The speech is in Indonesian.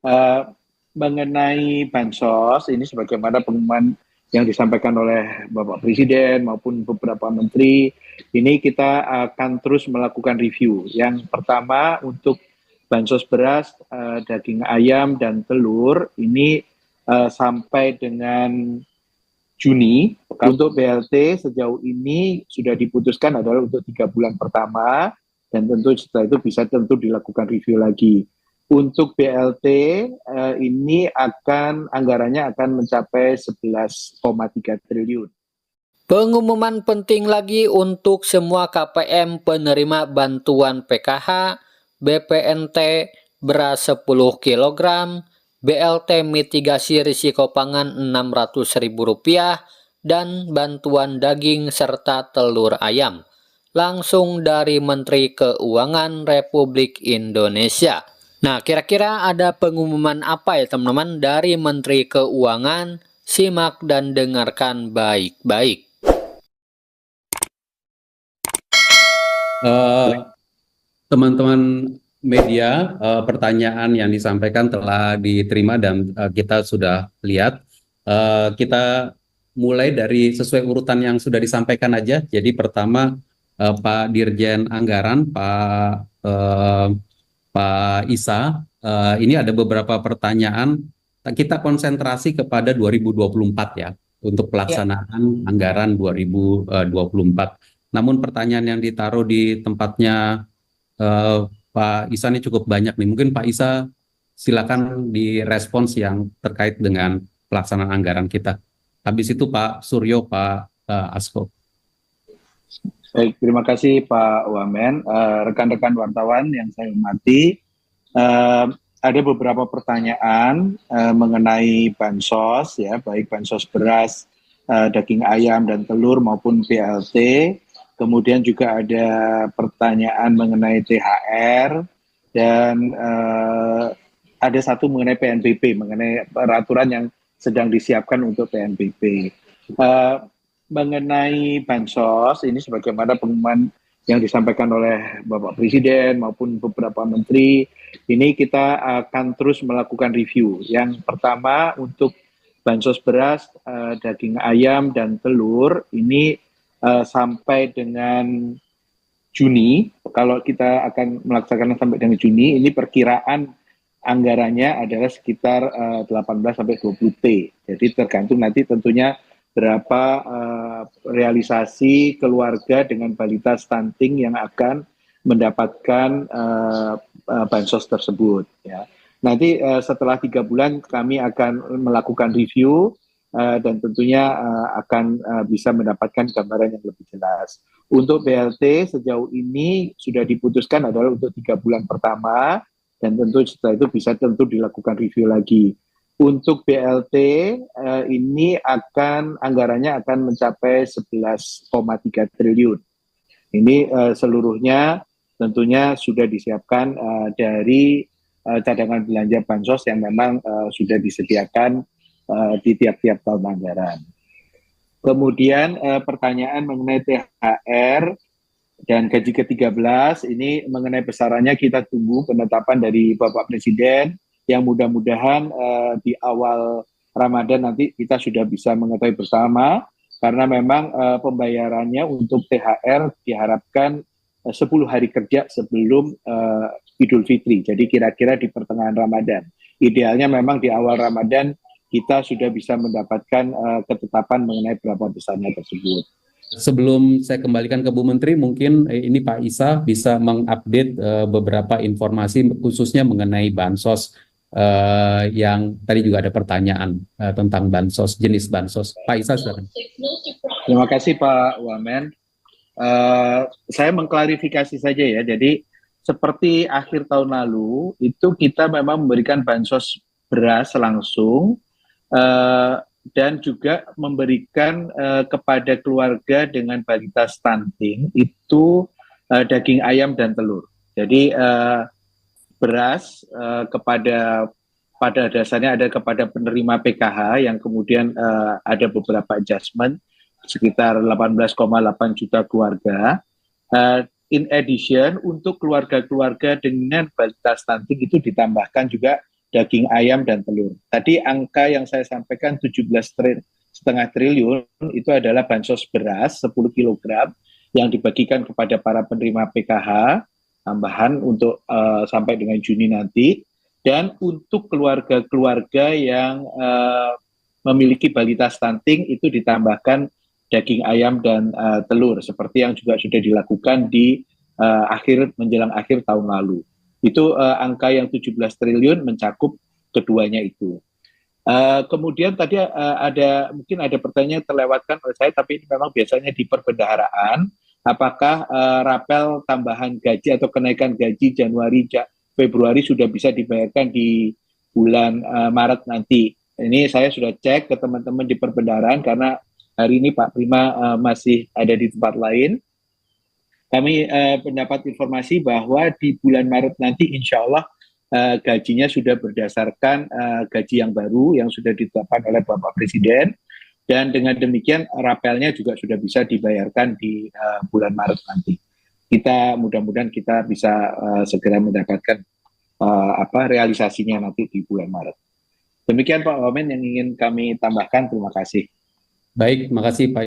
Eh, Mengenai bansos ini sebagaimana pengumuman yang disampaikan oleh Bapak Presiden maupun beberapa menteri, ini kita akan terus melakukan review. Yang pertama untuk bansos beras, daging ayam dan telur ini sampai dengan Juni. Untuk BLT sejauh ini sudah diputuskan adalah untuk 3 bulan pertama, dan tentu setelah itu bisa tentu dilakukan review lagi. Untuk BLT ini anggarannya akan mencapai 11,3 triliun. Pengumuman penting lagi untuk semua KPM penerima bantuan PKH, BPNT beras 10 kg, BLT mitigasi risiko pangan Rp600.000, dan bantuan daging serta telur ayam. Langsung dari Menteri Keuangan Republik Indonesia. Nah, kira-kira ada pengumuman apa ya teman-teman dari Menteri Keuangan? Simak dan dengarkan baik-baik. Teman-teman media, pertanyaan yang disampaikan telah diterima dan kita sudah lihat. Kita mulai dari sesuai urutan yang sudah disampaikan aja. Jadi pertama Pak Dirjen Anggaran, Pak Isa, ini ada beberapa pertanyaan. Kita konsentrasi kepada 2024 ya, untuk pelaksanaan anggaran 2024. Namun pertanyaan yang ditaruh di tempatnya Pak Isa ini cukup banyak nih. Mungkin Pak Isa silakan direspons yang terkait dengan pelaksanaan anggaran kita. Habis itu Pak Suryo, Pak Asko. Baik, terima kasih Pak Wamen. Rekan-rekan wartawan yang saya hormati, ada beberapa pertanyaan mengenai bansos, ya, baik bansos beras, daging ayam dan telur maupun BLT. Kemudian juga ada pertanyaan mengenai THR dan ada satu mengenai PNBP, mengenai peraturan yang sedang disiapkan untuk PNBP. Mengenai bansos ini sebagaimana pengumuman yang disampaikan oleh Bapak Presiden maupun beberapa menteri, ini kita akan terus melakukan review. Yang pertama untuk bansos beras, daging ayam dan telur ini sampai dengan Juni. Kalau kita akan melaksanakan sampai dengan Juni, ini perkiraan anggarannya adalah sekitar 18 sampai 20 T. Jadi tergantung nanti tentunya berapa realisasi keluarga dengan balita stunting yang akan mendapatkan bansos tersebut. Ya. Nanti setelah 3 bulan kami akan melakukan review dan tentunya akan bisa mendapatkan gambaran yang lebih jelas. Untuk BLT sejauh ini sudah diputuskan adalah untuk 3 bulan pertama, dan tentu setelah itu bisa tentu dilakukan review lagi. Untuk BLT ini anggarannya akan mencapai 11,3 triliun. Ini seluruhnya tentunya sudah disiapkan dari cadangan belanja bansos yang memang sudah disediakan di tiap-tiap tahun anggaran. Kemudian pertanyaan mengenai THR dan gaji ke-13 ini mengenai besarannya kita tunggu penetapan dari Bapak Presiden, yang mudah-mudahan di awal Ramadan nanti kita sudah bisa mengetahui bersama, karena memang pembayarannya untuk THR diharapkan 10 hari kerja sebelum Idul Fitri, jadi kira-kira di pertengahan Ramadan. Idealnya memang di awal Ramadan kita sudah bisa mendapatkan ketetapan mengenai berapa besarnya tersebut. Sebelum saya kembalikan ke Bu Menteri, mungkin ini Pak Isa bisa mengupdate beberapa informasi khususnya mengenai bansos yang tadi juga ada pertanyaan tentang bansos, jenis bansos. Pak Isa, silakan. Terima kasih Pak Wamen. Saya mengklarifikasi saja ya, jadi seperti akhir tahun lalu itu kita memang memberikan bansos beras langsung dan juga memberikan kepada keluarga dengan balita stunting itu daging ayam dan telur. Jadi beras pada dasarnya ada kepada penerima PKH yang kemudian ada beberapa adjustment sekitar 18,8 juta keluarga. In addition, untuk keluarga-keluarga dengan balita stunting itu ditambahkan juga daging ayam dan telur. Tadi angka yang saya sampaikan 17,5 triliun itu adalah bansos beras 10 kg yang dibagikan kepada para penerima PKH tambahan untuk sampai dengan Juni nanti, dan untuk keluarga-keluarga yang memiliki balita stunting itu ditambahkan daging ayam dan telur seperti yang juga sudah dilakukan di menjelang akhir tahun lalu. Itu angka yang 17 triliun mencakup keduanya itu. Kemudian tadi mungkin ada pertanyaan yang terlewatkan oleh saya, tapi ini memang biasanya di perbendaharaan, apakah rapel tambahan gaji atau kenaikan gaji Februari sudah bisa dibayarkan di bulan Maret nanti. Ini saya sudah cek ke teman-teman di perbendaharaan karena hari ini Pak Prima masih ada di tempat lain. Kami mendapat informasi bahwa di bulan Maret nanti insya Allah gajinya sudah berdasarkan gaji yang baru yang sudah ditetapkan oleh Bapak Presiden, dan dengan demikian rapelnya juga sudah bisa dibayarkan di bulan Maret nanti. Mudah-mudahan kita bisa segera mendapatkan realisasinya nanti di bulan Maret. Demikian Pak Wamen yang ingin kami tambahkan. Terima kasih. Baik, terima kasih Pak